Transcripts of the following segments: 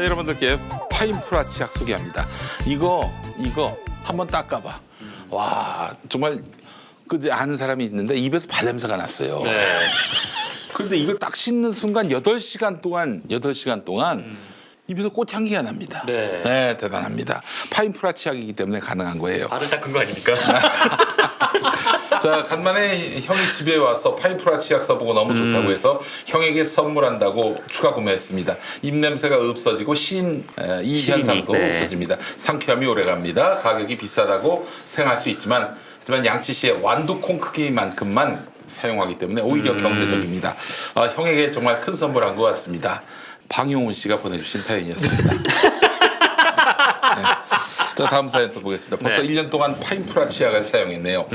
여러분들께 파인프라 치약 소개합니다. 이거 한번 닦아봐. 와, 정말 그 아는 사람이 있는데 입에서 발냄새가 났어요. 네. 그런데 이걸 딱 씻는 순간 8시간 동안 입에서 꽃향기가 납니다. 네. 대단합니다. 파인프라 치약이기 때문에 가능한 거예요. 발을 닦은 거 아닙니까? 자, 간만에 형이 집에 와서 파인프라 치약 써보고 너무 좋다고 해서 형에게 선물한다고 추가 구매했습니다. 입냄새가 없어지고 이 현상도 네. 없어집니다. 상쾌함이 오래갑니다. 가격이 비싸다고 생각할 수 있지만 하지만 양치 시에 완두콩 크기만큼만 사용하기 때문에 오히려 경제적입니다. 형에게 정말 큰 선물한 것 같습니다. 방용훈 씨가 보내주신 사연이었습니다. 네. 자, 다음 사연 또 보겠습니다. 벌써 네. 1년 동안 파인프라 치약을 사용했네요.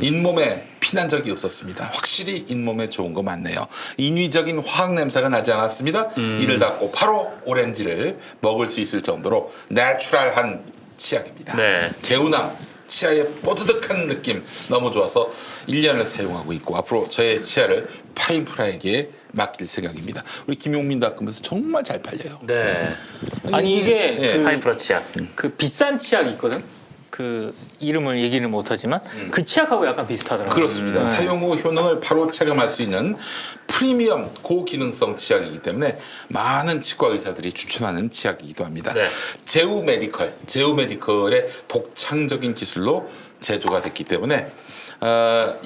잇몸에 피난 적이 없었습니다. 확실히 잇몸에 좋은 거 맞네요. 인위적인 화학 냄새가 나지 않았습니다. 이를 닦고 바로 오렌지를 먹을 수 있을 정도로 내추럴한 치약입니다. 네. 개운함, 치아의 뽀드득한 느낌 너무 좋아서 1년을 사용하고 있고 앞으로 저의 치아를 파인프라에게 맡길 생각입니다. 우리 김용민 닷컴에서 정말 잘 팔려요. 네. 아니 이게 예. 그, 파인프라 치약. 그 비싼 치약이 있거든. 그 이름을 얘기는 못하지만 그 치약하고 약간 비슷하더라고요. 그렇습니다. 사용 후 효능을 바로 체감할 수 있는 프리미엄 고기능성 치약이기 때문에 많은 치과 의사들이 추천하는 치약이기도 합니다. 네. 제우 메디컬의 독창적인 기술로 제조가 됐기 때문에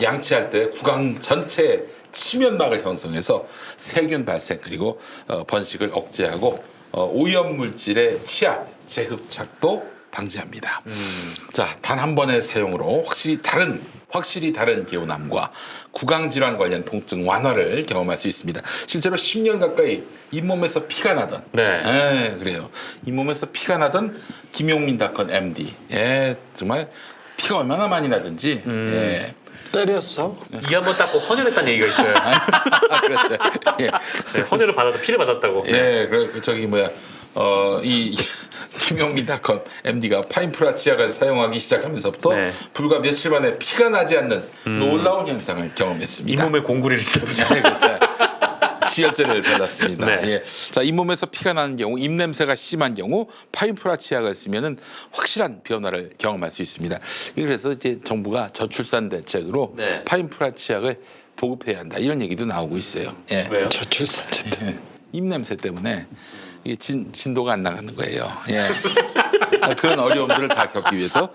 양치할 때 구강 전체에 치면막을 형성해서 세균 발생 그리고 번식을 억제하고 오염 물질의 치아 재흡착도 방지합니다. 자, 단 한 번의 사용으로 확실히 다른 개운함과 구강 질환 관련 통증 완화를 경험할 수 있습니다. 실제로 10년 가까이 잇몸에서 피가 나던, 네. 그래요. 잇몸에서 피가 나던 김용민 닷컴 MD, 정말 피가 얼마나 많이 나든지, 때렸어? 이 한 번 닦고 헌혈했다는 얘기가 있어요. 그렇죠. 예. 네, 헌혈을 받았다, 피를 받았다고. 이 김용민 닷컴 MD가 파인프라 치약을 사용하기 시작하면서부터 네. 불과 며칠 만에 피가 나지 않는 놀라운 현상을 경험했습니다. 잇몸에 공구리를 찔러보자. 네, 그렇죠. 지혈제를 받았습니다. 네. 예. 자, 잇몸에서 피가 나는 경우, 입냄새가 심한 경우 파인프라 치약을 쓰면은 확실한 변화를 경험할 수 있습니다. 그래서 이제 정부가 저출산 대책으로 네. 파인프라 치약을 보급해야 한다 이런 얘기도 나오고 있어요. 예. 왜요? 저출산제. 입냄새 때문에 이게 진도가 안 나가는 거예요. 예. 그런 어려움들을 다 겪기 위해서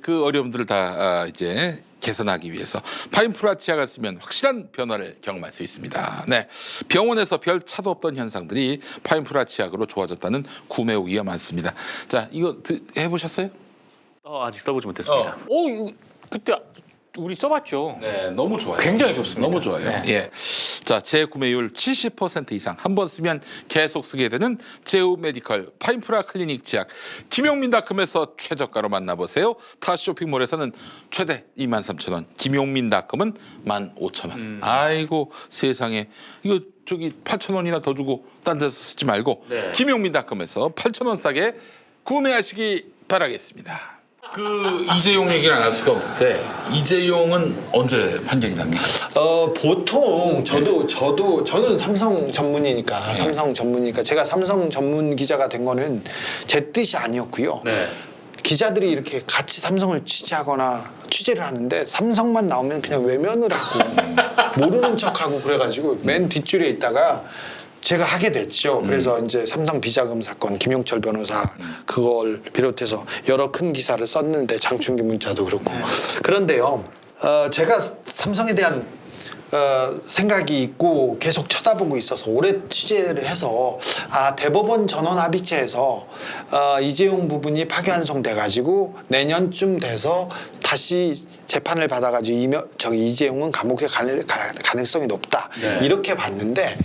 그 어려움들을 다 이제 개선하기 위해서 파인프라 치약을 쓰면 확실한 변화를 경험할 수 있습니다. 네, 병원에서 별 차도 없던 현상들이 파인프라 치약으로 좋아졌다는 구매 후기가 많습니다. 자, 이거 해보셨어요? 아직 써보지 못했습니다. 이거 그때 우리 써봤죠. 네, 너무 좋아요. 굉장히 좋습니다. 너무 좋아요. 네. 예. 자, 재구매율 70% 이상 한 번 쓰면 계속 쓰게 되는 제우 메디컬 파인프라 클리닉 치약. 김용민 닷컴에서 최저가로 만나보세요. 타 쇼핑몰에서는 최대 23,000원, 김용민 닷컴은 15,000원. 아이고 세상에 이거 8,000원이나 더 주고 딴 데서 쓰지 말고 네. 김용민 닷컴에서 8,000원 싸게 구매하시기 바라겠습니다. 그 이재용 얘기를 안 할 수가 없는데 이재용은 언제 판결이 납니까? 보통 저는 삼성 전문이니까 제가 삼성 전문 기자가 된 거는 제 뜻이 아니었고요. 네. 기자들이 이렇게 같이 삼성을 취재를 하는데 삼성만 나오면 그냥 외면을 하고 모르는 척하고 그래가지고 맨 뒷줄에 있다가 제가 하게 됐죠. 그래서 이제 삼성 비자금 사건 김용철 변호사 그걸 비롯해서 여러 큰 기사를 썼는데 장충기 문자도 그렇고 그런데요. 제가 삼성에 대한 생각이 있고 계속 쳐다보고 있어서 오래 취재를 해서 대법원 전원 합의체에서 이재용 부분이 파기환송돼가지고 내년쯤 돼서 다시 재판을 받아가지고 이재용은 감옥에 갈 가능성이 높다. 네. 이렇게 봤는데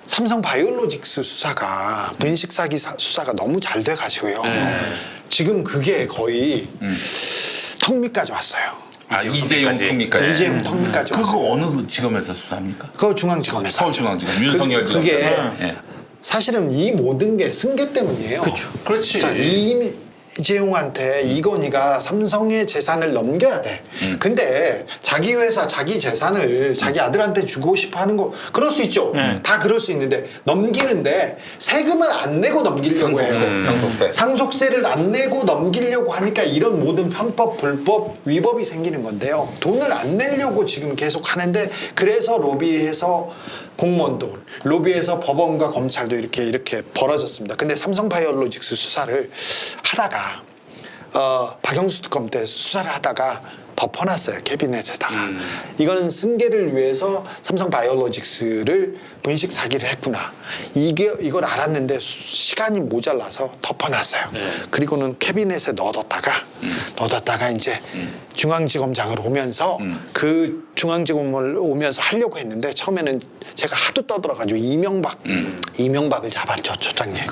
삼성 바이오로직스 수사가 분식 사기 수사가 너무 잘 돼가지고요. 지금 그게 거의 턱밑까지 왔어요. 이재용 통미까지. 이재용 턱밑까지 왔어요. 그거 어느 지검에서 수사합니까? 그거 중앙지검에서. 서울중앙지검 윤석열 지검. 그게 예. 사실은 이 모든 게 승계 때문이에요. 그렇지. 자, 이재용한테 이건희가 삼성의 재산을 넘겨야 돼. 근데 자기 회사, 자기 재산을 자기 아들한테 주고 싶어 하는 거 그럴 수 있죠. 다 그럴 수 있는데 넘기는데 세금을 안 내고 넘기려고 해요. 상속세. 상속세를 안 내고 넘기려고 하니까 이런 모든 편법, 불법, 위법이 생기는 건데요. 돈을 안 내려고 지금 계속 하는데 그래서 로비해서 공무원도 로비해서 법원과 검찰도 이렇게 벌어졌습니다. 근데 삼성바이오로직스 수사를 하다가 박영수 특검 때 수사를 하다가 덮어놨어요. 캐비넷에다가. 이거는 승계를 위해서 삼성바이오로직스를 분식 사기를 했구나. 이걸 알았는데 시간이 모자라서 덮어놨어요. 그리고는 캐비넷에 넣어뒀다가 이제 중앙지검장을 오면서 그 중앙지검을 오면서 하려고 했는데 처음에는 제가 하도 떠들어가지고 이명박을 잡았죠, 초장님.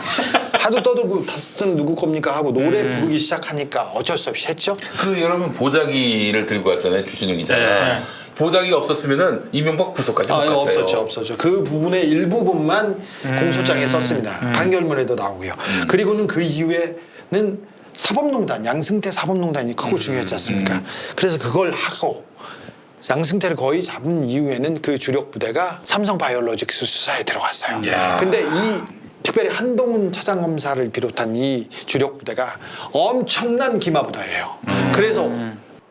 하도 떠들고 다스는 누구 겁니까 하고 노래 부르기 시작하니까 어쩔 수 없이 했죠. 그 여러분 보자기를 들고 왔잖아요, 주진영 기자가. 네. 보자기가 없었으면 이명박 구속까지 못 갔어요. 없었죠. 그 부분의 일부분만 공소장에 썼습니다. 판결문에도 나오고요. 그리고는 그 이후에는 사법농단, 양승태 사법농단이 크고 중요했지 않습니까? 그래서 그걸 하고 양승태를 거의 잡은 이후에는 그 주력 부대가 삼성바이오로직스 수사에 들어갔어요. 근데 특별히 한동훈 차장검사를 비롯한 이 주력 부대가 엄청난 기마부대예요. 그래서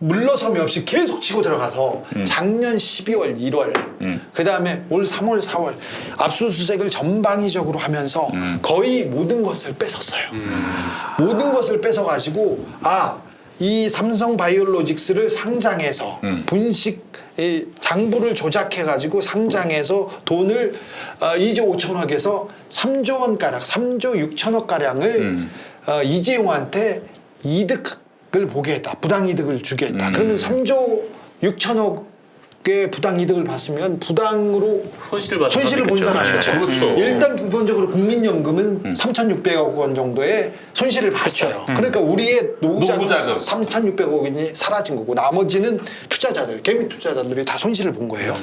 물러섬이 없이 계속 치고 들어가서 작년 12월, 1월, 그 다음에 올 3월, 4월 압수수색을 전방위적으로 하면서 거의 모든 것을 뺏었어요. 모든 것을 뺏어가지고 이 삼성바이오로직스를 상장해서 분식 장부를 조작해가지고 상장해서 돈을 2조 5천억에서 3조 원가량, 3조 6천억 가량을 이재용한테 이득을 보게 했다. 부당이득을 주게 했다. 그러면 3조 6천억의 부당이득을 봤으면 부당으로 손실을 본 사람이죠. 그렇죠. 일단 기본적으로 국민연금은 3,600억 원 정도의 손실을 봤어요. 그러니까 우리의 노후자금 노후자금. 3,600억 원이 사라진 거고 나머지는 투자자들, 개미 투자자들이 다 손실을 본 거예요.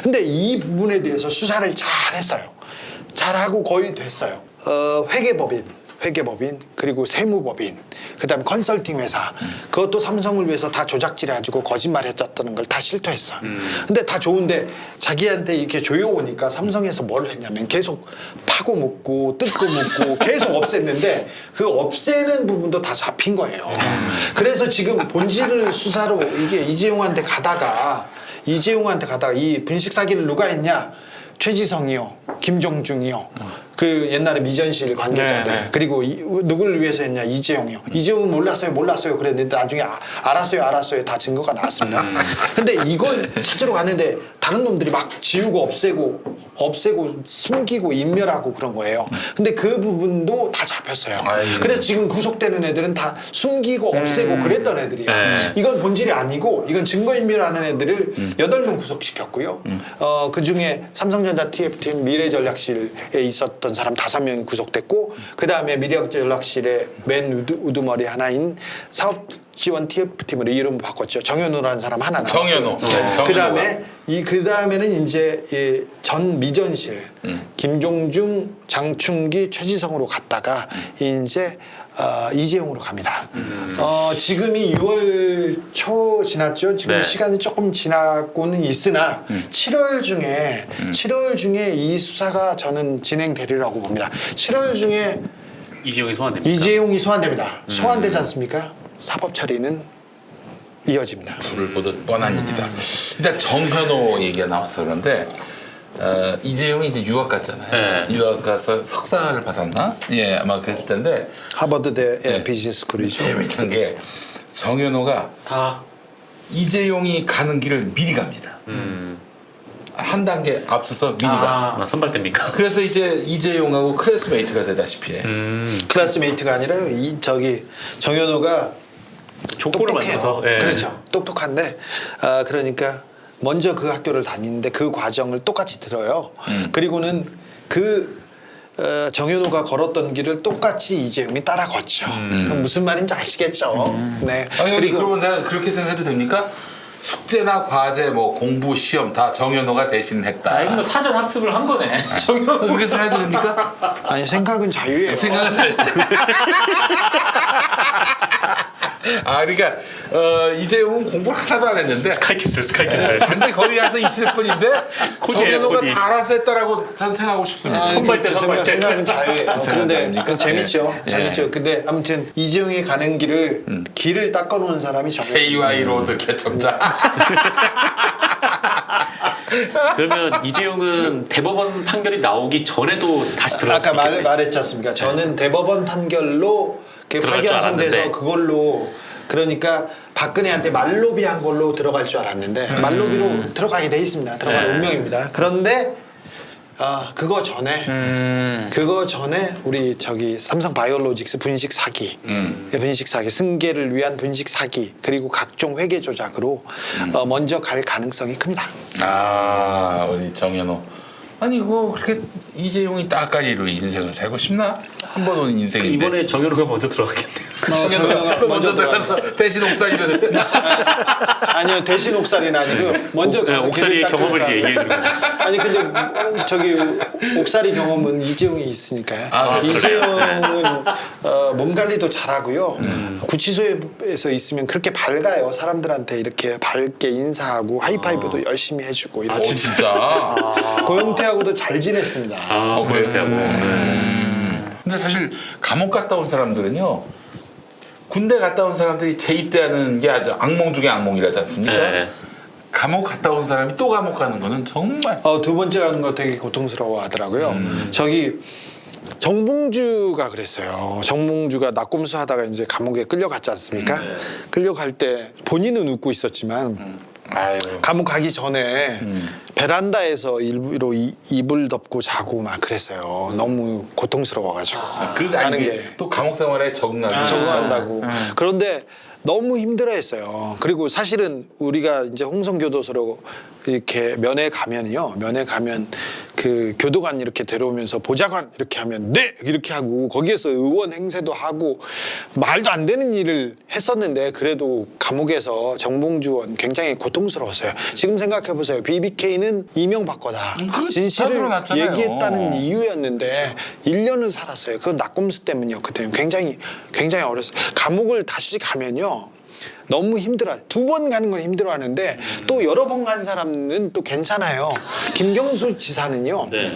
근데 이 부분에 대해서 수사를 잘 했어요. 잘하고 거의 됐어요. 회계법인 그리고 세무법인 그다음에 컨설팅 회사 그것도 삼성을 위해서 다 조작질해가지고 거짓말했었다는 걸 다 실토했어. 근데 다 좋은데 자기한테 이렇게 조여오니까 삼성에서 뭘 했냐면 계속 파고 묻고 뜯고 묻고 계속 없앴는데 그 없애는 부분도 다 잡힌 거예요. 그래서 지금 본질을 수사로 이게 이재용한테 가다가 이 분식 사기를 누가 했냐? 최지성이요, 김종중이요, 그 옛날에 미전실 관계자들 네. 그리고 누구를 위해서 했냐? 이재용이요. 이재용은 몰랐어요 그랬는데 나중에 알았어요 다 증거가 나왔습니다. 근데 이걸 찾으러 갔는데 다른 놈들이 막 지우고 없애고 숨기고 인멸하고 그런 거예요. 근데 그 부분도 다 잡혔어요. 그래서 지금 구속되는 애들은 다 숨기고 없애고 그랬던 애들이에요. 이건 본질이 아니고 이건 증거인멸하는 애들을 8명 구속시켰고요. 그 중에 삼성전자 TF팀 미래전략실에 있었던 사람 5명이 구속됐고 그 다음에 미래전략실의 맨 우두머리 하나인 사업지원 TF팀으로 이름을 바꿨죠. 정현우라는 사람 하나 나왔고 정현우. 그 다음에는 이제 전 미전실 김종중, 장충기, 최지성으로 갔다가 이제 이재용으로 갑니다. 지금이 6월 초 지났죠. 지금 네. 시간이 조금 지나고는 있으나 7월 중에 이 수사가 저는 진행되리라고 봅니다. 7월 중에 이재용이 소환됩니다. 이재용이 소환됩니다. 소환되지 않습니까? 사법 처리는 이어집니다. 불을 보듯 뻔한 일이다. 일단 정현호 얘기가 나와서 그런데 이재용이 이제 유학 갔잖아요. 네. 유학 가서 석사를 받았나? 예, 아마 그랬을 텐데 하버드대 비즈니스 스쿨이죠. 재밌는 게 정현호가 다 이재용이 가는 길을 미리 갑니다. 한 단계 앞서서 미리 가. 선발됩니까? 그래서 이제 이재용하고 클래스메이트가 되다시피 해. 클래스메이트가 아니라 정현호가 족보를 똑똑해요. 만들어서, 예. 그렇죠. 똑똑한데 그러니까 먼저 그 학교를 다니는데 그 과정을 똑같이 들어요. 그리고는 정현호가 걸었던 길을 똑같이 이재용이 따라 걷죠. 그럼 무슨 말인지 아시겠죠? 네. 그러면 내가 그렇게 생각해도 됩니까? 숙제나 과제, 뭐 공부, 시험 다 정현호가 대신했다. 아, 이거 뭐 사전 학습을 한 거네. 정현. 그렇게 생각해도 됩니까? 아니 생각은 자유예요. 생각은 잘. 아, 그러니까 이재용은 공부를 하나도 안 했는데 스카이캐슬. 근데 거기 가서 있을 뿐인데 코디예요, 정현호가 코디. 다 알아서 했다라고 저는 생각하고 싶습니다. 아니, 선발대, 그 선발대. 생각은 자유예요. 그런데 자유입니까? 재밌죠. 예. 재밌죠. 근데 아무튼 이재용이 가는 길을 닦아놓은 사람이 정현. JY 로드 개척자. 그러면 이재용은 대법원 판결이 나오기 전에도 다시 들어갈 수 아까 있겠네. 말했지 않습니까? 저는 대법원 판결로 들어갈 줄 파기환송돼서 알았는데. 그걸로 그러니까 박근혜한테 말로비한 걸로 들어갈 줄 알았는데 말로비로 들어가게 돼 있습니다. 들어갈 네. 운명입니다. 그런데 그거 전에 우리 저기 삼성 바이오로직스 분식 사기, 분식 사기 승계를 위한 분식 사기 그리고 각종 회계 조작으로 먼저 갈 가능성이 큽니다. 아, 우리 정현호. 아니 이거 그렇게 이재용이 따까리로 인생을 살고 싶나? 한 번 오는 인생인데. 이번에 정현호가 먼저 들어가겠네요. 정현호가 또 먼저 들어가서 대신 옥살이를. 아니요 대신 옥살이는 아니고 먼저 가서 옥살이의 길을 경험을 닦으라. 얘기해 주는 거예요. 아니 근데 저기 옥살이 경험은 이재용이 있으니까요. 아, 그래요? 이재용은 몸 관리도 잘하고요. 구치소에서 있으면 그렇게 밝아요. 사람들한테 이렇게 밝게 인사하고 하이파이브도 열심히 해주고 아, 이러고 진짜. 고영태하고도 잘 지냈습니다. 아, 고영태하고. 근데 사실 감옥 갔다 온 사람들은요. 군대 갔다 온 사람들이 재입대하는 게 아주 악몽 중에 악몽이라지 않습니까? 네. 감옥 갔다 온 사람이 또 감옥 가는 거는 정말. 두 번째 가는 거 되게 고통스러워 하더라고요. 저기 정봉주가 그랬어요. 정봉주가 낙곰수 하다가 이제 감옥에 끌려갔지 않습니까? 끌려갈 때 본인은 웃고 있었지만 아유. 감옥 가기 전에 베란다에서 일부러 이불 덮고 자고 막 그랬어요. 너무 고통스러워가지고 그 가는 아니 게 또 감옥 생활에 적응하기 적응한다고. 그런데 너무 힘들어했어요. 그리고 사실은 우리가 이제 홍성교도소로 이렇게 면회 가면요. 면회 가면 그 교도관 이렇게 데려오면서 보좌관 이렇게 하면 네 이렇게 하고 거기에서 의원 행세도 하고 말도 안 되는 일을 했었는데 그래도 감옥에서 정봉주원 굉장히 고통스러웠어요. 지금 생각해 보세요. BBK는 이명박 거다. 그거 다 진실을 드러났잖아요. 얘기했다는 이유였는데 1년을 살았어요. 그건 낙곰수 때문이요. 그때 굉장히 어렸어요. 감옥을 다시 가면요. 너무 힘들어요. 2번 가는 건 힘들어하는데 또 여러 번 간 사람은 또 괜찮아요. 김경수 지사는요. 네.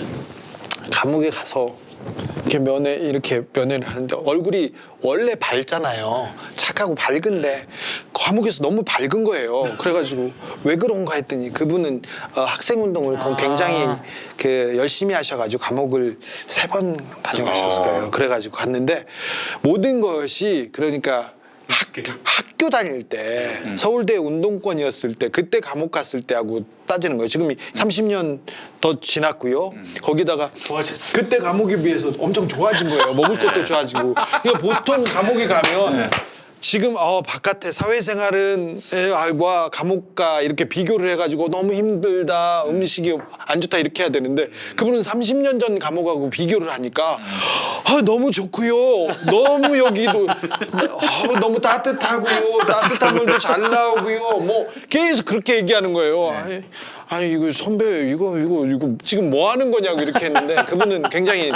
감옥에 가서 이렇게 면회를 하는데 얼굴이 원래 밝잖아요. 착하고 밝은데 감옥에서 너무 밝은 거예요. 그래가지고 왜 그런가 했더니 그분은 학생운동을 굉장히 열심히 하셔가지고 감옥을 3번 다녀가셨을 거예요. 그래가지고 갔는데 모든 것이 그러니까 학교 다닐 때 서울대 운동권이었을 때 그때 감옥 갔을 때하고 따지는 거예요. 지금 30년 더 지났고요. 거기다가 좋아졌어. 그때 감옥에 비해서 엄청 좋아진 거예요. 먹을 것도 좋아지고. 이거 보통 감옥에 가면 지금 바깥에 사회생활은 과 감옥과 이렇게 비교를 해가지고 너무 힘들다, 음식이 안 좋다 이렇게 해야 되는데 그분은 30년 전 감옥하고 비교를 하니까 너무 좋고요. 너무 여기도 너무 따뜻하고요. 따뜻한 물도 잘 나오고요. 뭐 계속 그렇게 얘기하는 거예요. 아니 이거 선배 이거 지금 뭐 하는 거냐고 이렇게 했는데 그분은 굉장히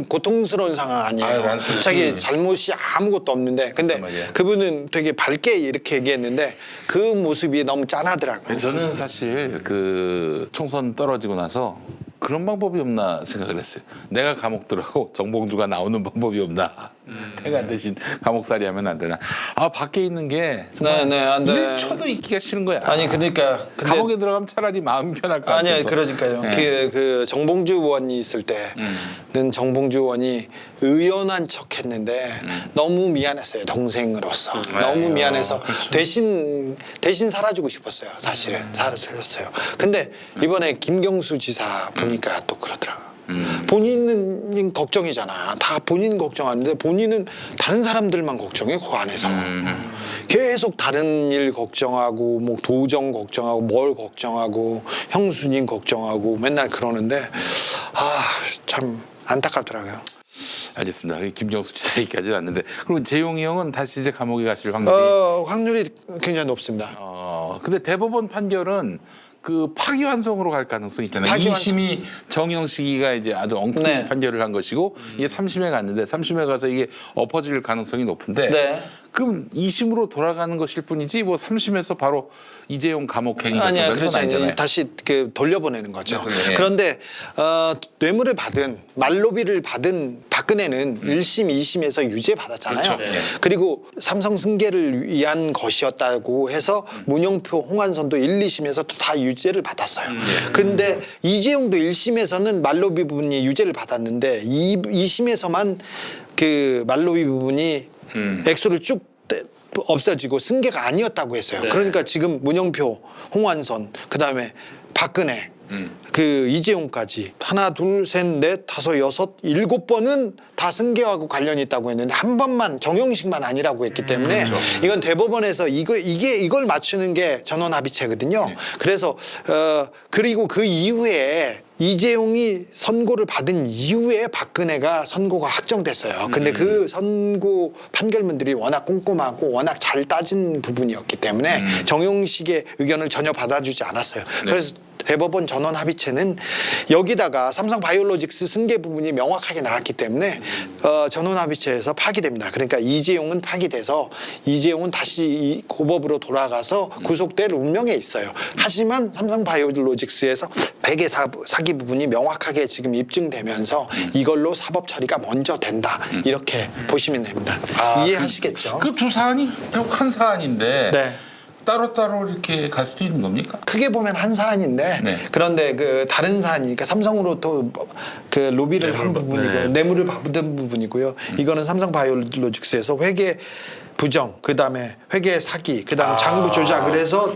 고통스러운 상황 아니에요. 자기 잘못이 아무것도 없는데 근데 그분은 되게 밝게 이렇게 얘기했는데 그 모습이 너무 짠하더라고요. 저는 사실 그 총선 떨어지고 나서 그런 방법이 없나 생각을 했어요. 내가 감옥 들어가고 정봉주가 나오는 방법이 없나. 내가 대신 감옥살이 하면 안 되나. 밖에 있는 게 네, 안 돼. 1초도 있기가 싫은 거야. 아니 그러니까 근데 감옥에 들어가면 차라리 마음이 편할 것 같아서. 아니야 그러니까요. 네. 그 정봉주 의원이 있을 때는 정봉주 의원이 의연한 척했는데 너무 미안했어요. 동생으로서 너무 미안해서 그렇죠. 대신 살아주고 싶었어요. 사실은 살았어요. 근데 이번에 김경수 지사 보니까 또 그러더라고요. 본인은 걱정이잖아. 다 본인 걱정하는데 본인은 다른 사람들만 걱정해 그 안에서. 계속 다른 일 걱정하고 뭐 도정 걱정하고 뭘 걱정하고 형수님 걱정하고 맨날 그러는데 참 안타깝더라고요. 알겠습니다. 김정수 지사 얘기까지 왔는데 그리고 재용이 형은 다시 이제 감옥에 가실 확률이 확률이 굉장히 높습니다. 근데 대법원 판결은 그 파기환송으로 갈 가능성이 있잖아요. 파기환송. 2심이 정영식이가 이제 아주 엉뚱한 네. 판결을 한 것이고 이게 3심에 갔는데 3심에 가서 이게 엎어질 가능성이 높은데 네. 그럼 2심으로 돌아가는 것일 뿐이지 뭐 3심에서 바로 이재용 감옥행위가 아니야, 들어가는 건 그렇지 아니잖아요. 않아요. 다시 그 돌려보내는 거죠. 네. 그런데 뇌물을 받은 말로비를 받은 박근혜는 1심, 2심에서 유죄 받았잖아요. 그렇죠. 네. 그리고 삼성 승계를 위한 것이었다고 해서 문영표, 홍한선도 1, 2심에서 다 유죄를 받았어요. 근데 이재용도 1심에서는 말로비 부분이 유죄를 받았는데 2심에서만 그 말로비 부분이 액수를 쭉 없어지고 승계가 아니었다고 했어요. 네. 그러니까 지금 문영표, 홍완선, 그다음에 박근혜, 그 이재용까지 하나, 둘, 셋, 넷, 다섯, 여섯, 7번은 다 승계하고 관련이 있다고 했는데 한 번만 정영식만 아니라고 했기 때문에 이건 대법원에서 이걸 맞추는 게 전원합의체거든요. 그래서 그리고 그 이후에 이재용이 선고를 받은 이후에 박근혜가 선고가 확정됐어요. 근데 그 선고 판결문들이 워낙 꼼꼼하고 워낙 잘 따진 부분이었기 때문에 정용식의 의견을 전혀 받아주지 않았어요. 그래서 대법원 전원 합의체는 여기다가 삼성 바이오로직스 승계 부분이 명확하게 나왔기 때문에 전원 합의체에서 파기됩니다. 그러니까 이재용은 파기돼서 이재용은 다시 이 고법으로 돌아가서 구속될 운명에 있어요. 하지만 삼성 바이오로직스에서 회계 사기 부분이 명확하게 지금 입증되면서 이걸로 사법 처리가 먼저 된다. 이렇게 보시면 됩니다. 이해하시겠죠? 그 두 사안이 쭉 한 사안인데 네. 따로따로 이렇게 갈 수도 있는 겁니까? 크게 보면 한 사안인데 네. 그런데 그 다른 사안이니까 삼성으로 또 그 로비를 한 부분이고 네. 뇌물을 받은 부분이고요. 이거는 삼성 바이오로직스에서 회계 부정, 그다음에 회계 사기, 그다음에 장부 조작을 해서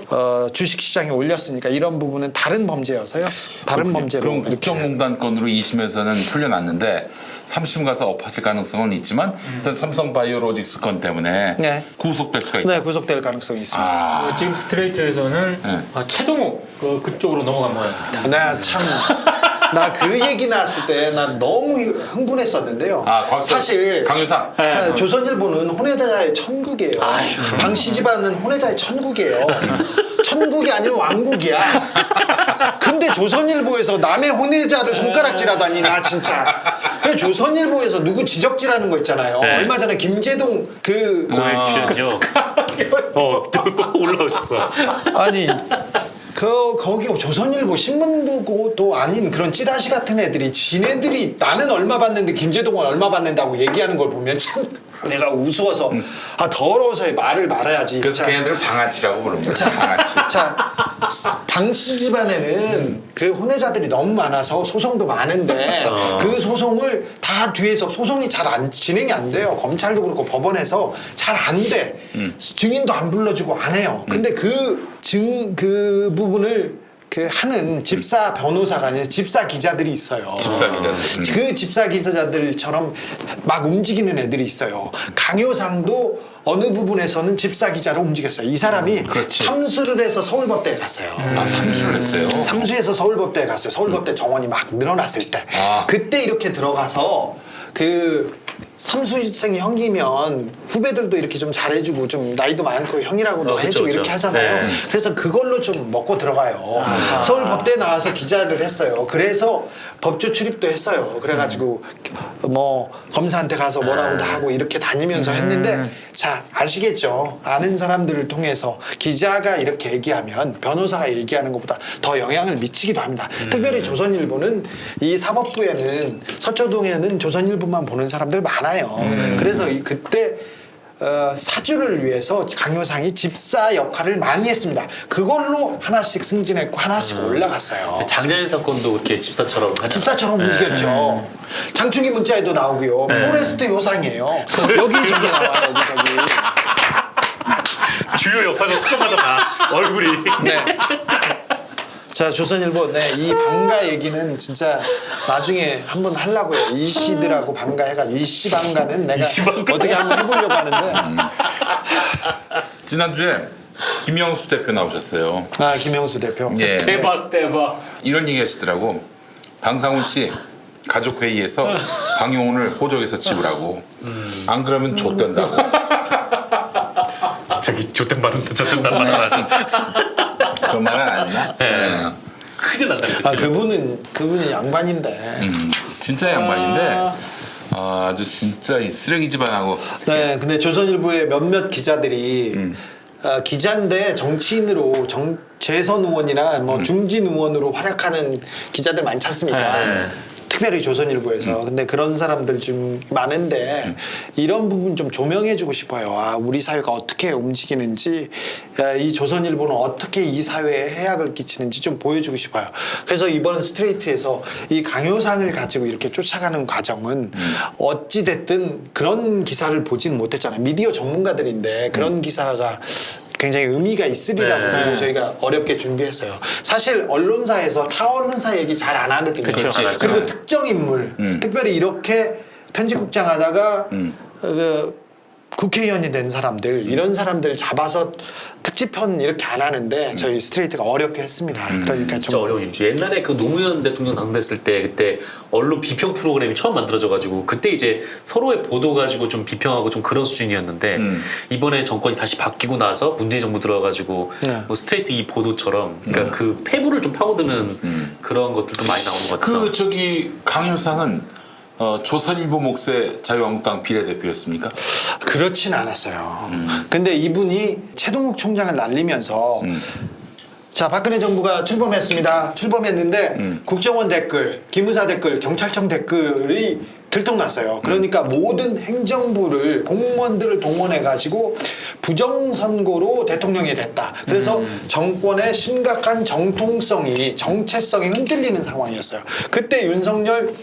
주식 시장에 올렸으니까 이런 부분은 다른 범죄여서요. 다른 범죄로 그럼 이렇게. 국정농단 건으로 2심에서는 풀려났는데 3심 가서 엎어질 가능성은 있지만 일단 삼성 바이오로직스 건 때문에 네. 구속될 수가 있다. 네, 구속될 가능성이 있습니다. 지금 스트레이트에서는 네. 최동욱 그쪽으로 넘어간 모양입니다. 나 참. 나 그 얘기 나왔을 때 난 너무 흥분했었는데요. 사실 강유상. 자, 조선일보는 혼외자의 천국이에요. 당시 집안은 혼외자의 천국이에요. 천국이 아니면 왕국이야. 근데 조선일보에서 남의 혼외자를 손가락질하다니 나 진짜. 그 조선일보에서 누구 지적질하는 거 있잖아요. 네. 얼마 전에 김재동 그 고액 출연료. 올라오셨어. 아니 거기 조선일보 신문부도 아닌 그런 찌라시 같은 애들이 지네들이 나는 얼마 받는데 김재동은 얼마 받는다고 얘기하는 걸 보면 참 내가 우스워서 더러워서 말을 말아야지. 그래서 자, 걔네들을 방아치라고 부릅니다. 방아치. 자, 당시 집안에는 그 혼외자들이 너무 많아서 소송도 많은데 그 소송을 다 뒤에서 소송이 잘 진행이 안 돼요. 검찰도 그렇고 법원에서 잘 안 돼. 증인도 안 불러주고 안 해요. 근데 그 부분을 그 하는 집사 변호사가 아니라 집사 기자들이 있어요. 집사 기자들. 그 집사 기자들처럼 막 움직이는 애들이 있어요. 강효상도 어느 부분에서는 집사 기자로 움직였어요. 이 사람이 그렇지. 삼수를 해서 서울법대에 갔어요. 삼수를 했어요. 삼수에서 서울법대에 갔어요. 서울법대 정원이 막 늘어났을 때. 그때 이렇게 들어가서 그 삼수생 형이면 후배들도 이렇게 좀 잘해주고 좀 나이도 많고 형이라고도 그쵸, 해주고 그쵸. 이렇게 하잖아요. 네. 그래서 그걸로 좀 먹고 들어가요. 서울법대에 나와서 기자를 했어요. 그래서 법조 출입도 했어요. 그래가지고 뭐 검사한테 가서 뭐라고도 하고 이렇게 다니면서 했는데 자 아시겠죠? 아는 사람들을 통해서 기자가 이렇게 얘기하면 변호사가 얘기하는 것보다 더 영향을 미치기도 합니다. 특별히 조선일보는 이 사법부에는 서초동에는 조선일보만 보는 사람들 많아요. 그래서 그때 사주를 위해서 강효상이 집사 역할을 많이 했습니다. 그걸로 하나씩 승진했고 하나씩 올라갔어요. 장자연 사건도 그렇게 집사처럼 하잖아요. 집사처럼 움직였죠. 장충기 문자에도 나오고요. 포레스트 요상이에요. 여기 저기 나와요. 여기 저기. 주요 역사적 사건마다 다 얼굴이. 네. 자 조선일보 이 방가 얘기는 진짜 나중에 한번 하려고요. 이씨들하고 방가 해가지고 이씨 방가는 내가 이씨방가? 어떻게 한번 해보려고 하는데 지난주에 김영수 대표 나오셨어요. 김영수 대표. 예. 대박. 이런 얘기 하시더라고. 방상훈 씨 가족 회의에서 방용훈을 호적에서 지우라고. 안 그러면 좆된다고. 저기 좆된 말은 좆된 말은 하죠. 그런 말은 안 했나? 네. 큰일 난다. 아 그분은 양반인데. 진짜 양반인데 아주 진짜 이 쓰레기 집안하고. 네, 근데 조선일보의 몇몇 기자들이 기자인데 정치인으로 재선 의원이나 뭐 중진 의원으로 활약하는 기자들 많지 않습니까? 네. 특별히 조선일보에서. 근데 그런 사람들 좀 많은데 이런 부분 좀 조명해주고 싶어요. 아, 우리 사회가 어떻게 움직이는지, 이 조선일보는 어떻게 이 사회에 해악을 끼치는지 좀 보여주고 싶어요. 그래서 이번 스트레이트에서 이 강효상을 가지고 이렇게 쫓아가는 과정은 어찌 됐든 그런 기사를 보지는 못했잖아요. 미디어 전문가들인데 그런 기사가 굉장히 의미가 있으리라고 네. 저희가 어렵게 준비했어요. 사실 언론사에서 타 언론사 얘기 잘 안 하거든요. 그렇죠. 그리고 특정 인물, 특별히 이렇게 편집국장 하다가 국회의원이 된 사람들, 이런 사람들 잡아서 특집편 이렇게 안 하는데 저희 스트레이트가 어렵게 했습니다. 그러니까 진짜 좀 어려운 일이죠. 옛날에 그 노무현 대통령 당선됐을 때 그때 언론 비평 프로그램이 처음 만들어져가지고 그때 이제 서로의 보도 가지고 좀 비평하고 좀 그런 수준이었는데 이번에 정권이 다시 바뀌고 나서 문재인 정부 들어가가지고 네. 뭐 스트레이트 이 보도처럼 그러니까 그 폐부를 좀 파고드는 그런 것들도 많이 나오는 것 같아서. 그 저기 강효상은 조선일보 몫의 자유한국당 비례대표였습니까? 그렇진 않았어요. 근데 이분이 최동욱 총장을 날리면서 자, 박근혜 정부가 출범했습니다. 출범했는데 국정원 댓글, 기무사 댓글, 경찰청 댓글이 들통났어요. 그러니까 모든 행정부를, 공무원들을 동원해가지고 부정선거로 대통령이 됐다. 그래서 정권의 심각한 정통성이, 정체성이 흔들리는 상황이었어요. 그때 윤석열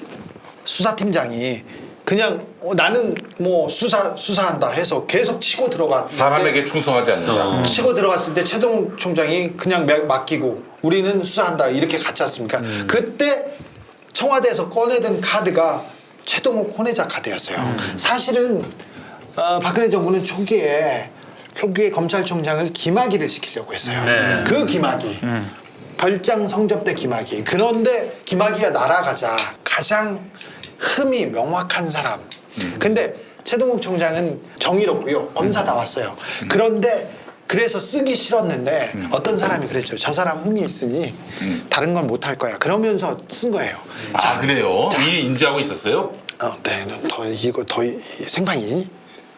수사팀장이 그냥 나는 뭐 수사한다 해서 계속 치고 들어갔는데 사람에게 충성하지 않는다. 치고 들어갔을 때 최동욱 총장이 그냥 맡기고 우리는 수사한다 이렇게 갔지 않습니까? 그때 청와대에서 꺼내든 카드가 최동욱 혼외자 카드였어요. 사실은 박근혜 정부는 초기에 검찰총장을 김학의를 시키려고 했어요. 네. 그 김학의 별장 성접대 김학의. 그런데 김학의가 날아가자 가장 흠이 명확한 사람. 근데 최동욱 총장은 정의롭고요. 검사 나왔어요. 그런데 그래서 쓰기 싫었는데 어떤 사람이 그랬죠. 저 사람 흠이 있으니 다른 건 못할 거야. 그러면서 쓴 거예요. 아 그래요? 미리 인지하고 있었어요? 네, 이거 더 생방이니?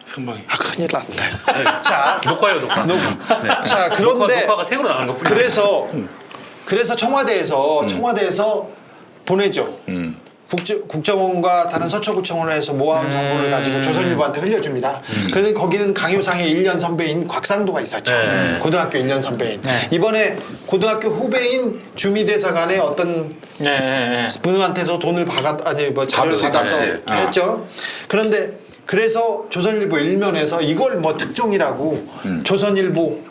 생방이. 아 큰일 났네. 자, 녹화요, 녹화. 자 그런데 녹화가 색으로 나가는 것뿐이에요. 그래서 청와대에서 보내죠. 국정원과 다른 서초구청원을 해서 모아온 정보를 가지고 조선일보한테 흘려줍니다. 근데 거기는 강효상의 1년 선배인 곽상도가 있었죠. 네. 고등학교 1년 선배인. 네. 이번에 고등학교 후배인 주미대사관의 어떤 네. 분한테도 돈을 자료를 갑시, 받아서 갑시. 했죠. 그런데 그래서 조선일보 일면에서 이걸 뭐 특종이라고 조선일보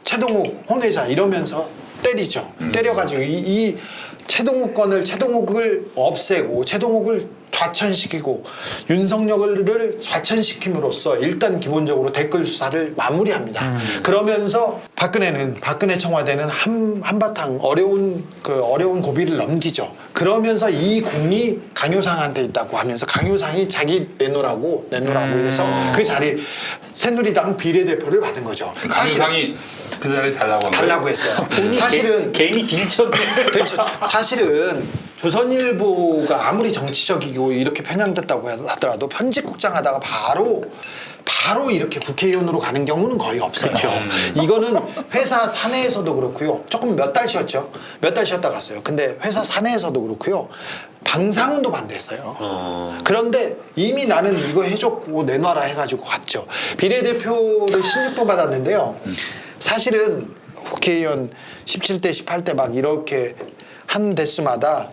최동욱 혼외자 이러면서 때리죠. 때려가지고 이 최동욱을 없애고 최동욱을 좌천시키고 윤석열을 좌천시킴으로써 일단 기본적으로 댓글 수사를 마무리합니다. 그러면서 박근혜 청와대는 한바탕 어려운 고비를 넘기죠. 그러면서 이 공이 강효상한테 있다고 하면서 강효상이 자기 내놓으라고 해서 그 자리 새누리당 비례대표를 받은 거죠. 강효상이 그 자리에 달라고 했어요. 사실은 개인이 딜쳤네. 사실은 조선일보가 아무리 정치적이고 이렇게 편향됐다고 하더라도 편집국장 하다가 바로 이렇게 국회의원으로 가는 경우는 거의 없어요. 이거는 회사 사내에서도 그렇고요. 조금 몇 달 쉬었죠. 몇 달 쉬었다 갔어요. 근데 회사 사내에서도 그렇고요. 방상훈도 반대했어요. 그런데 이미 나는 이거 해줬고 내놔라 해가지고 갔죠. 비례대표를 16번 받았는데요. 사실은 국회의원 17대, 18대 막 이렇게 한 대수마다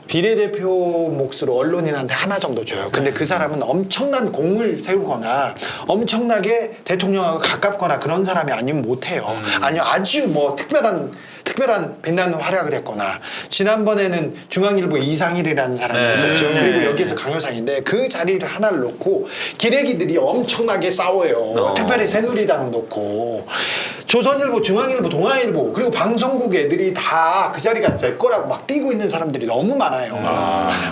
비례대표 몫으로 언론인한테 하나 정도 줘요. 근데 그 사람은 엄청난 공을 세우거나 엄청나게 대통령하고 가깝거나 그런 사람이 아니면 못해요. 아니면 아주 뭐 특별한 특별한 빛나는 활약을 했거나 지난번에는 중앙일보 이상일이라는 사람이 있었죠. 그리고 여기서 강효상인데 그 자리를 하나를 놓고 기레기들이 엄청나게 싸워요. 특별히 새누리당을 놓고 조선일보, 중앙일보, 동아일보 그리고 방송국 애들이 다 그 자리가 될 거라고 막 뛰고 있는 사람들이 너무 많아요.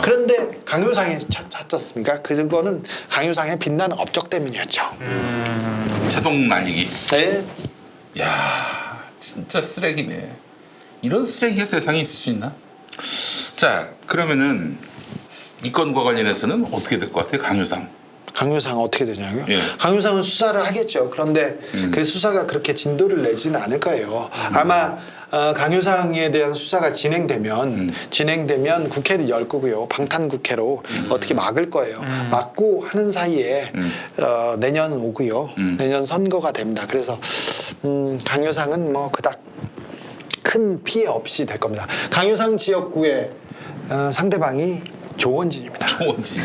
그런데 강효상이 찾았습니까? 그거는 강효상의 빛나는 업적 때문이었죠. 제동 날리기. 네. 야, 진짜 쓰레기네. 이런 쓰레기가 세상에 있을 수 있나? 자, 그러면은 이 건과 관련해서는 어떻게 될 것 같아요, 강효상? 강효상 어떻게 되냐고요? 예. 강효상은 수사를 하겠죠. 그런데 그 수사가 그렇게 진도를 내지는 않을 거예요. 아마 강효상에 대한 수사가 진행되면 국회를 열 거고요. 방탄 국회로 어떻게 막을 거예요. 막고 하는 사이에 내년 오고요. 내년 선거가 됩니다. 그래서 강효상은 뭐 그닥 큰 피해 없이 될 겁니다. 강효상 지역구의 상대방이 조원진입니다. 조원진이.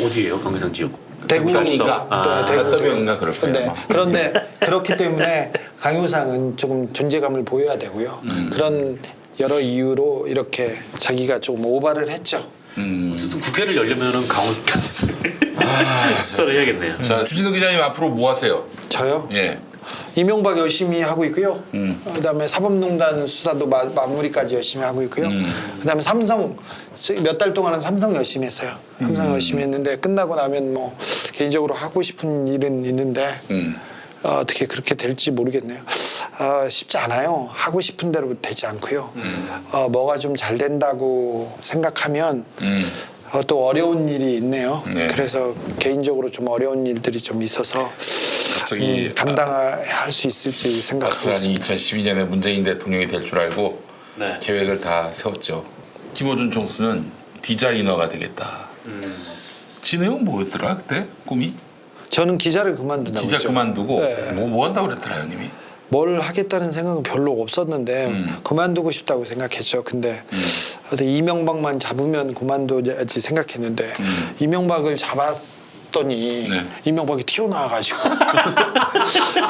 어디예요, 강효상 지역? 대구인가? 대구. 서병인가 그럴 거예요. 그런데 그렇기 때문에 강효상은 조금 존재감을 보여야 되고요. 그런 여러 이유로 이렇게 자기가 조금 오바를 했죠. 어쨌든 국회를 열려면은 강효상 수사를 해야겠네요. 자, 주진우 기자님 앞으로 뭐 하세요? 저요? 예. 이명박 열심히 하고 있고요. 그다음에 사법농단 수사도 마무리까지 열심히 하고 있고요. 그다음에 삼성 몇 달 동안은 삼성 열심히 했어요. 삼성 열심히 했는데 끝나고 나면 뭐 개인적으로 하고 싶은 일은 있는데 어떻게 그렇게 될지 모르겠네요. 쉽지 않아요. 하고 싶은 대로 되지 않고요. 뭐가 좀 잘 된다고 생각하면 또 어려운 일이 있네요. 네. 그래서 개인적으로 좀 어려운 일들이 좀 있어서 갑자기 감당할 수 있을지 생각하고 아스란이 있습니다. 2012년에 문재인 대통령이 될 줄 알고 네. 계획을 다 세웠죠. 김어준 총수는 디자이너가 되겠다. 진우 형 뭐였더라 그때 꿈이? 저는 기자를 그만둔다고 기자 했죠. 그만두고 네. 뭐 한다고 그랬더라 형님이? 뭘 하겠다는 생각은 별로 없었는데 그만두고 싶다고 생각했죠. 근데 이명박만 잡으면 그만둬야지 생각했는데 이명박을 잡았더니 네. 이명박이 튀어나와가지고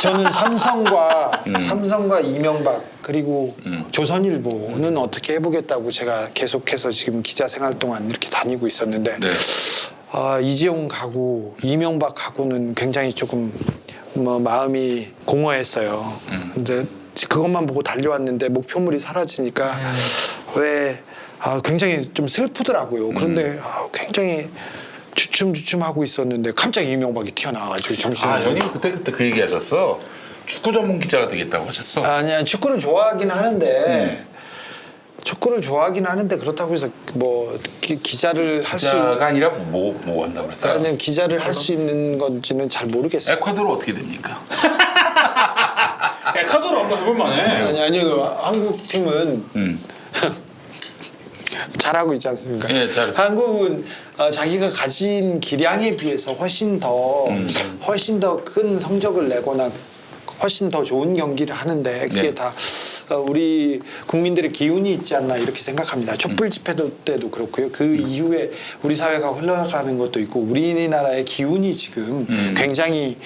저는 삼성과 이명박 그리고 조선일보는 어떻게 해보겠다고 제가 계속해서 지금 기자 생활 동안 이렇게 다니고 있었는데 네. 이재용 가고 이명박 가고는 굉장히 조금 뭐 마음이 공허했어요. 근데 그것만 보고 달려왔는데 목표물이 사라지니까 왜 굉장히 좀 슬프더라고요. 그런데 굉장히 주춤주춤하고 있었는데 갑자기 이명박이 튀어나와가지고 정신을 형님 그때 그 얘기하셨어. 축구 전문 기자가 되겠다고 하셨어. 아니야 축구를 좋아하긴 하는데 축구를 좋아하긴 하는데 그렇다고 해서 뭐 기자를 할 수 기자가 아니라 뭐 한다고 그랬다. 아니 기자를 할 수 있는 건지는 잘 모르겠어요. 에콰도르 어떻게 됩니까? 에콰도르 한번 해볼만해. 아니 한국 팀은 잘하고 있지 않습니까? 예, 잘했어요. 한국은 자기가 가진 기량에 비해서 훨씬 더 큰 성적을 내거나 훨씬 더 좋은 경기를 하는데 그게 네. 다 우리 국민들의 기운이 있지 않나 이렇게 생각합니다. 촛불 집회 때도 그렇고요. 그 이후에 우리 사회가 흘러가는 것도 있고 우리나라의 기운이 지금 굉장히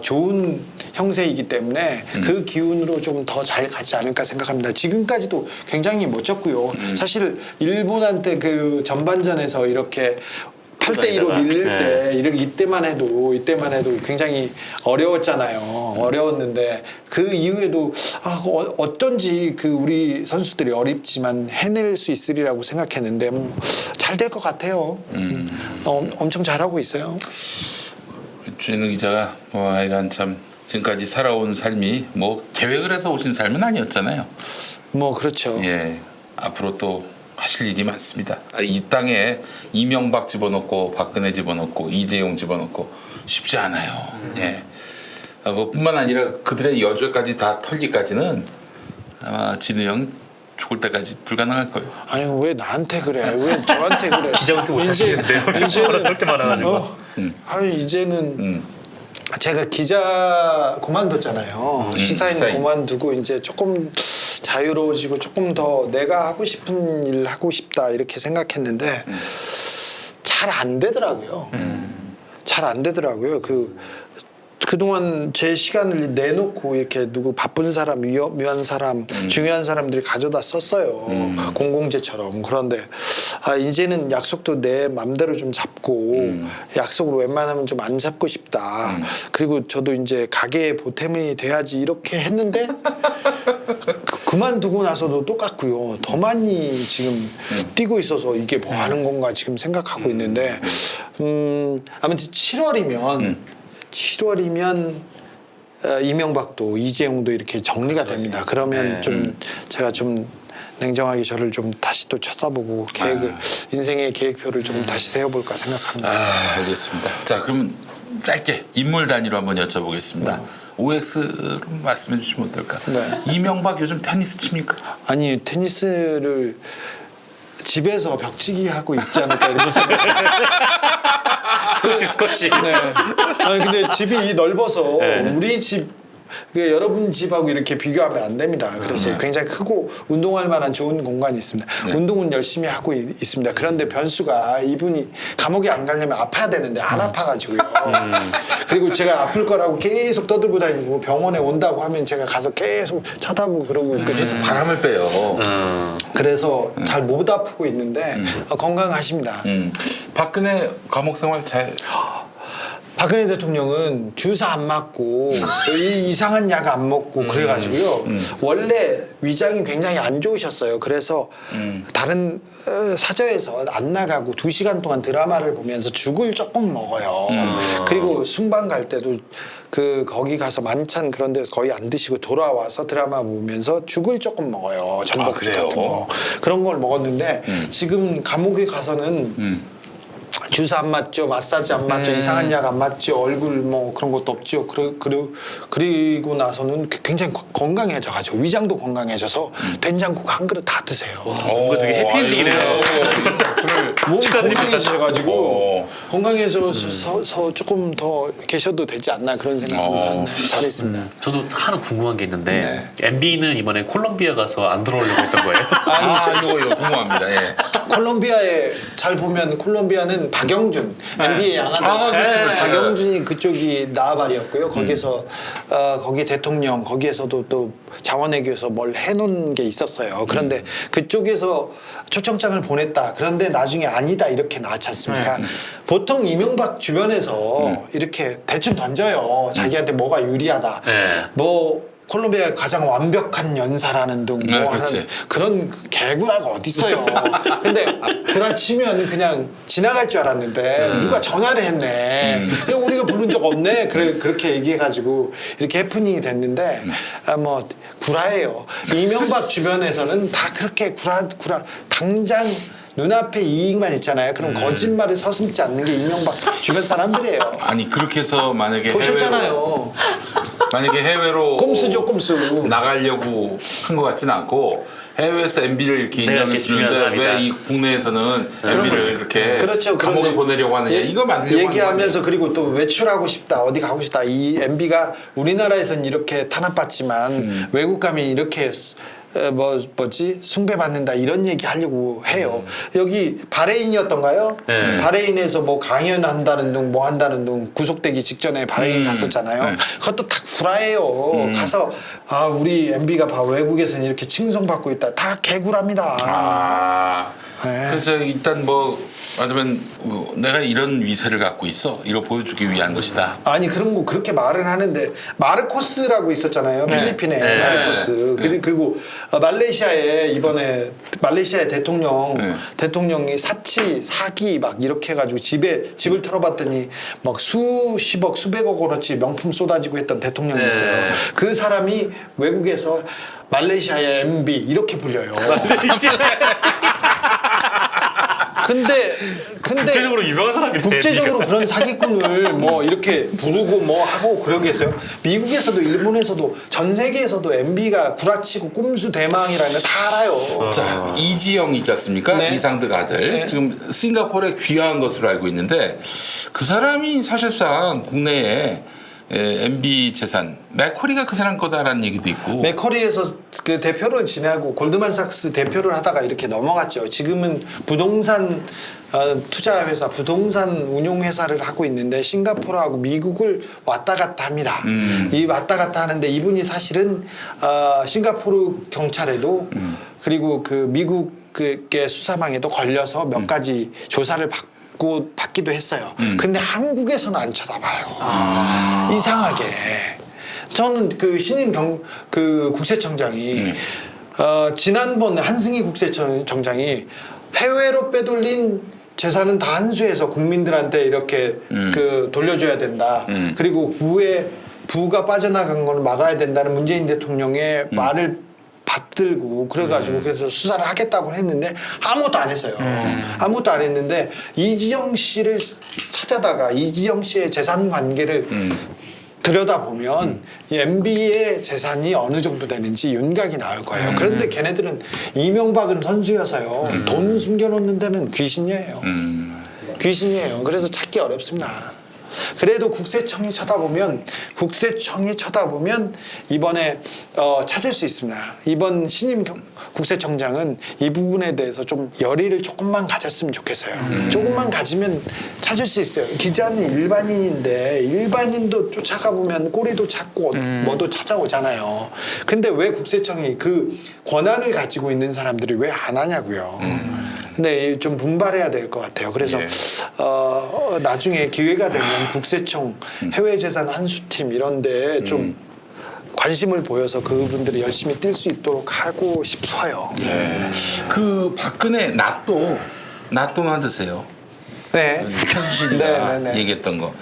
좋은 형세이기 때문에 그 기운으로 좀 더 잘 가지 않을까 생각합니다. 지금까지도 굉장히 멋졌고요. 사실 일본한테 그 전반전에서 이렇게 8대2로 밀릴 때 이때만 해도 굉장히 어려웠잖아요. 어려웠는데 그 이후에도 어쩐지 그 우리 선수들이 어렵지만 해낼 수 있으리라고 생각했는데 잘 될 것 같아요. 엄청 잘하고 있어요. 주진우 기자가 하여간 참 지금까지 살아온 삶이 계획을 해서 오신 삶은 아니었잖아요. 뭐 그렇죠. 예, 앞으로 또 하실 일이 많습니다. 이 땅에 이명박 집어넣고 박근혜 집어넣고 이재용 집어넣고 쉽지 않아요. 예, 그뿐만 아니라 그들의 여죄까지 다 털기까지는 아마 진우 형 죽을 때까지 불가능할 거예요. 아니 왜 나한테 그래? 왜 저한테 그래? 기자한테 못 하시는데요. 이제는 그렇게 많아가지고. 이제는 제가 기자 그만뒀잖아요. 시사인 시사인. 그만두고 이제 조금 자유로워지고 조금 더 내가 하고 싶은 일 하고 싶다 이렇게 생각했는데 잘 안 되더라고요. 잘 안 되더라고요. 그동안 제 시간을 내놓고 이렇게 누구 바쁜 사람, 위험한 사람, 중요한 사람들이 가져다 썼어요. 공공재처럼. 그런데 이제는 약속도 내 맘대로 좀 잡고 약속을 웬만하면 좀 안 잡고 싶다. 그리고 저도 이제 가게에 보탬이 돼야지 이렇게 했는데 그만두고 나서도 똑같고요. 더 많이 지금 뛰고 있어서 이게 뭐 하는 건가 지금 생각하고 있는데 아무튼 7월이면 이명박도 이재용도 이렇게 정리가 됩니다. 그러면 좀 제가 좀 냉정하게 저를 좀 다시 또 쳐다보고 인생의 계획표를 좀 다시 세워볼까 생각합니다. 알겠습니다. 자, 그러면 짧게 인물 단위로 한번 여쭤보겠습니다. OX로 말씀해 주시면 어떨까? 네. 이명박 요즘 테니스 칩니까? 아니 테니스를 집에서 벽치기 하고 있지 않을까 이렇게 스쿼시. 네. 아니 근데 집이 넓어서 네. 우리 집 여러분 집하고 이렇게 비교하면 안 됩니다. 그래서 굉장히 크고 운동할 만한 좋은 공간이 있습니다. 운동은 열심히 하고 있습니다. 그런데 변수가 이분이 감옥에 안 가려면 아파야 되는데 안 아파가지고요. 그리고 제가 아플 거라고 계속 떠들고 다니고 병원에 온다고 하면 제가 가서 계속 쳐다보고 그러고 있거든요. 계속 바람을 빼요. 그래서 잘 못 아프고 있는데 건강하십니다. 박근혜 감옥 생활 잘. 박근혜 대통령은 주사 안 맞고 이상한 약 안 먹고 그래가지고요. 원래 위장이 굉장히 안 좋으셨어요. 그래서 다른 사저에서 안 나가고 2시간 동안 드라마를 보면서 죽을 조금 먹어요. 그리고 순방 갈 때도 거기 가서 만찬 그런 데서 거의 안 드시고 돌아와서 드라마 보면서 죽을 조금 먹어요. 전복죽 그래요? 같은 거. 그런 걸 먹었는데 지금 감옥에 가서는 주사 안 맞죠, 마사지 안 맞죠, 이상한 약 안 맞죠, 얼굴 뭐 그런 것도 없죠. 그리고 나서는 굉장히 건강해져가지고 위장도 건강해져서 된장국 한 그릇 다 드세요. 뭔가 되게 해피엔딩이네요. 몸 축하드립니다. 건강해져가지고 건강해져서 조금 더 계셔도 되지 않나 그런 생각합니다. 잘했습니다. 저도 하나 궁금한 게 있는데 MB는 이번에 콜롬비아 가서 안 들어오려고 했던 거예요? 이거 궁금합니다. 예. 콜롬비아에 잘 보면 콜롬비아는 박영준 NBA 양아들 그렇지. 박영준이 그쪽이 나발이었고요. 거기서 거기 대통령 거기에서도 또 자원외교에서 뭘 해놓은 게 있었어요. 그런데 그쪽에서 초청장을 보냈다. 그런데 나중에 아니다 이렇게 나왔지 않습니까? 보통 이명박 주변에서 이렇게 대충 던져요. 자기한테 뭐가 유리하다. 뭐 콜롬비아가 가장 완벽한 연사라는 등 뭐 하는 그렇지. 그런 개구라가 어딨어요. 근데 그라치면 그냥 지나갈 줄 알았는데 누가 전화를 했네. 우리가 부른 적 없네. 그렇게 얘기해가지고 이렇게 해프닝이 됐는데 뭐 구라예요. 이명박 주변에서는 다 그렇게 구라 당장 눈앞에 이익만 있잖아요. 그럼 거짓말을 서슴지 않는 게 이명박 주변 사람들이에요. 아니 그렇게 해서 만약에 보셨잖아요. 해외로 꼼수죠, 꼼수. 나가려고 한 것 같지는 않고 해외에서 MB를 이렇게 내가 인정해 이렇게 중요한 주는데 왜 사람이다. 이 국내에서는 MB를 이렇게 그렇죠. 감옥에 그런데 보내려고 하느냐 이거 만들려고 얘기하면서 그리고 또 외출하고 싶다 어디 가고 싶다 이 MB가 우리나라에서는 이렇게 탄압받지만 외국 가면 이렇게 뭐지 숭배받는다 이런 얘기 하려고 해요. 여기 바레인이었던가요? 바레인에서 뭐 강연한다는 둥 뭐 한다는 둥 구속되기 직전에 바레인 갔었잖아요. 그것도 다 구라예요. 가서 우리 MB가 외국에서는 이렇게 칭송받고 있다. 다 개구랍니다. 네. 그래서 일단 맞으면 내가 이런 위세를 갖고 있어 이거 보여주기 위한 것이다. 아니 그런 거 그렇게 말은 하는데 마르코스라고 있었잖아요. 필리핀에 마르코스. 그리고 말레이시아에 이번에 말레이시아의 대통령이 사기 막 이렇게 해가지고 집을 털어봤더니 막 수십억 수백억 원어치 명품 쏟아지고 했던 대통령이 있어요. 그 사람이 외국에서 말레이시아의 MB 이렇게 불려요. 근데 국제적으로 유명한 사람인데 국제적으로 그런 사기꾼을 뭐 이렇게 부르고 뭐 하고 그러겠어요? 미국에서도 일본에서도 전 세계에서도 MB가 구라치고 꼼수 대망이라는 걸 다 알아요. 자, 이지영 있지 않습니까? 네. 이상득 아들. 네. 지금 싱가포르에 귀화한 것으로 알고 있는데 그 사람이 사실상 국내에 MB 재산 맥쿼리가 그 사람 거다라는 얘기도 있고. 맥커리에서 그 대표를 지내고 골드만삭스 대표를 하다가 이렇게 넘어갔죠. 지금은 부동산 투자회사, 부동산 운용회사를 하고 있는데 싱가포르하고 미국을 왔다 갔다 합니다. 이 왔다 갔다 하는데 이분이 사실은 싱가포르 경찰에도 그리고 그 미국의 수사망에도 걸려서 몇 가지 조사를 받기도 했어요. 근데 한국에서는 안 쳐다봐요. 이상하게. 저는 그 신임 그 국세청장이 지난번 한승희 국세청장이 해외로 빼돌린 재산은 다 한수해서 국민들한테 이렇게 그 돌려줘야 된다. 그리고 부가 빠져나간 걸 막아야 된다는 문재인 대통령의 말을 받들고 그래가지고 그래서 수사를 하겠다고 했는데 아무것도 안 했어요. 아무것도 안 했는데 이지영 씨를 찾아다가 이지영 씨의 재산 관계를 들여다보면 이 MB의 재산이 어느 정도 되는지 윤곽이 나올 거예요. 그런데 걔네들은 이명박은 선수여서요. 돈 숨겨놓는 데는 귀신이에요. 귀신이에요. 그래서 찾기 어렵습니다. 그래도 국세청이 쳐다보면 이번에 찾을 수 있습니다. 이번 신임 국세청장은 이 부분에 대해서 좀 열의를 조금만 가졌으면 좋겠어요. 조금만 가지면 찾을 수 있어요. 기자는 일반인인데 일반인도 쫓아가 보면 꼬리도 찾고 뭐도 찾아오잖아요. 근데 왜 국세청이 그 권한을 가지고 있는 사람들이 왜 안 하냐고요. 근데 좀 분발해야 될 것 같아요. 그래서 나중에 기회가 되면 국세청 해외재산 한수팀 이런 데에 좀 관심을 보여서 그분들이 열심히 뛸 수 있도록 하고 싶어요. 그 박근혜 낫도 만드세요. 네. 최순실이가 네. 얘기했던 거.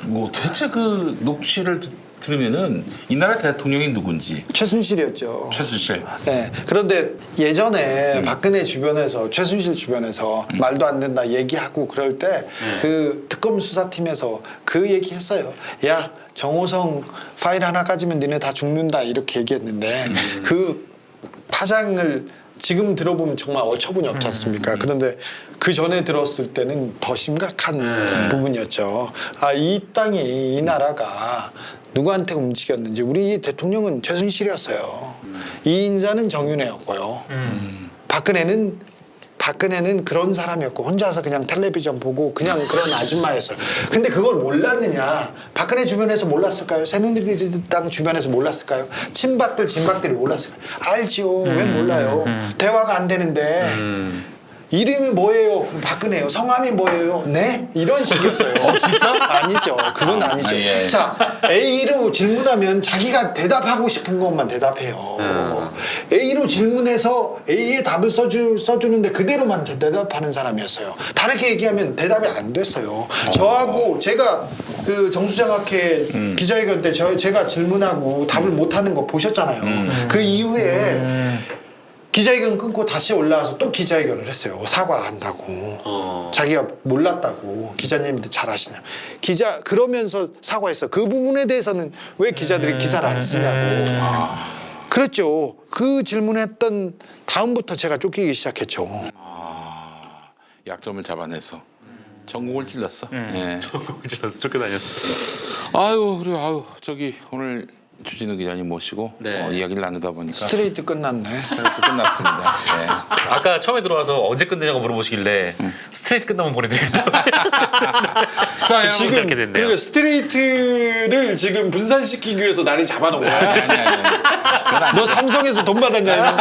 뭐 대체 그 녹취를 들으면은 이 나라 대통령이 누군지. 최순실이었죠. 최순실. 네. 그런데 예전에 박근혜 주변에서 최순실 주변에서 말도 안 된다 얘기하고 그럴 때 그 특검 수사팀에서 그 얘기했어요. 야 정호성 파일 하나 가지면 니네 다 죽는다 이렇게 얘기했는데 그 파장을 지금 들어보면 정말 어처구니 없지 않습니까? 그런데 그 전에 들었을 때는 더 심각한 부분이었죠. 이 땅이 이 나라가 누구한테 움직였는지 우리 대통령은 최순실이었어요. 이 인사는 정윤회였고요. 박근혜는 그런 사람이었고 혼자서 그냥 텔레비전 보고 그냥 그런 아줌마였어요. 근데 그걸 몰랐느냐? 박근혜 주변에서 몰랐을까요? 새누리당 주변에서 몰랐을까요? 친박들 진박들이 몰랐을까요? 알지요. 왜 몰라요? 대화가 안 되는데 이름이 뭐예요? 그럼 박근혜요. 성함이 뭐예요? 네? 이런 식이었어요. 진짜? 아니죠. 그건 아니죠. 예. 자, A로 질문하면 자기가 대답하고 싶은 것만 대답해요. A로 질문해서 A의 답을 써주는데 그대로만 대답하는 사람이었어요. 다르게 얘기하면 대답이 안 됐어요. 저하고 제가 그 정수장학회 기자회견 때 제가 질문하고 답을 못하는 거 보셨잖아요. 그 이후에 기자회견 끊고 다시 올라와서 또 기자회견을 했어요. 사과한다고. 자기가 몰랐다고. 기자님들 잘 아시냐. 그러면서 사과했어. 그 부분에 대해서는 왜 기자들이 기사를 안 쓰냐고. 그랬죠. 그 질문했던 다음부터 제가 쫓기기 시작했죠. 약점을 잡아내서 전국을 찔렀어. 네. 쫓겨다녔어. 아유 그래 저기 오늘 주진우 기자님 모시고 네. 이야기를 나누다 보니까 스트레이트 끝났네. 스트레이트 끝났습니다. 네. 아까 처음에 들어와서 언제 끝내냐고 물어보시길래 스트레이트 끝나면 보내드리겠다고. 자 지금 여러분 않게 됐네요. 그러니까 스트레이트를 지금 분산시키기 위해서 나를 잡아놓은 거야. 아니. 너 삼성에서 돈 받았냐?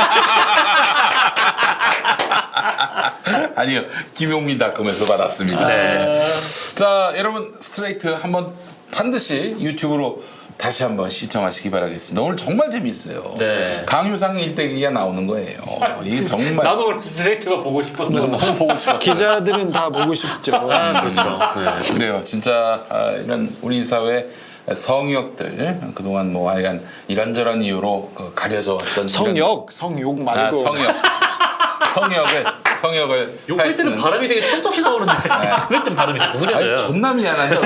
아니요 김용민닷컴에서 받았습니다. 네. 자 여러분 스트레이트 한번 반드시 유튜브로 다시 한번 시청하시기 바라겠습니다. 오늘 정말 재밌어요. 네. 강유상 일대기가 나오는 거예요. 이게 정말 나도 오늘 스트레이트가 보고 싶었어. 너무 보고 싶었어요. 기자들은 다 보고 싶죠. 그렇죠. 그래요. 진짜 이런 우리 사회 성역들 그동안 뭐 하여간 이런저런 이유로 가려져 왔던 성욕 말고. 성역을 욕할 때는 발음이 되게 똑똑히 나오는데 그럴 땐 발음이 자꾸 흐려져요. 아니, 존나 미안하네요.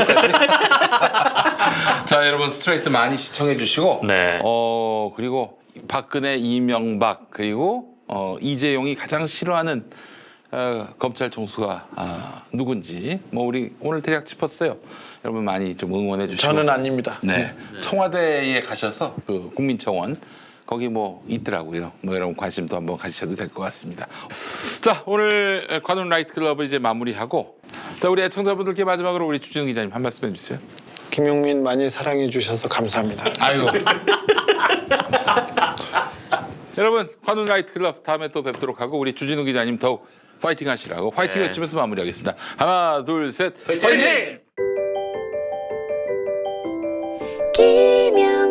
자 여러분 스트레이트 많이 시청해 주시고 네. 그리고 박근혜, 이명박 그리고 이재용이 가장 싫어하는 검찰 총수가 누군지 뭐 우리 오늘 대략 짚었어요. 여러분 많이 좀 응원해 주시고. 저는 아닙니다. 네. 청와대에 가셔서 그 국민청원 거기 뭐 있더라고요. 뭐 여러분 관심도 한번 가지셔도 될 것 같습니다. 자, 오늘 관훈 라이트 클럽을 이제 마무리하고 자, 우리 애청자분들께 마지막으로 우리 주진우 기자님 한 말씀 해주세요. 김용민 많이 사랑해 주셔서 감사합니다. 아이고. 감사합니다. 여러분 관훈 라이트 클럽 다음에 또 뵙도록 하고 우리 주진우 기자님 더욱 파이팅 하시라고 파이팅 네. 외치면서 마무리하겠습니다. 하나, 둘, 셋, 파이팅! 파이팅! 김영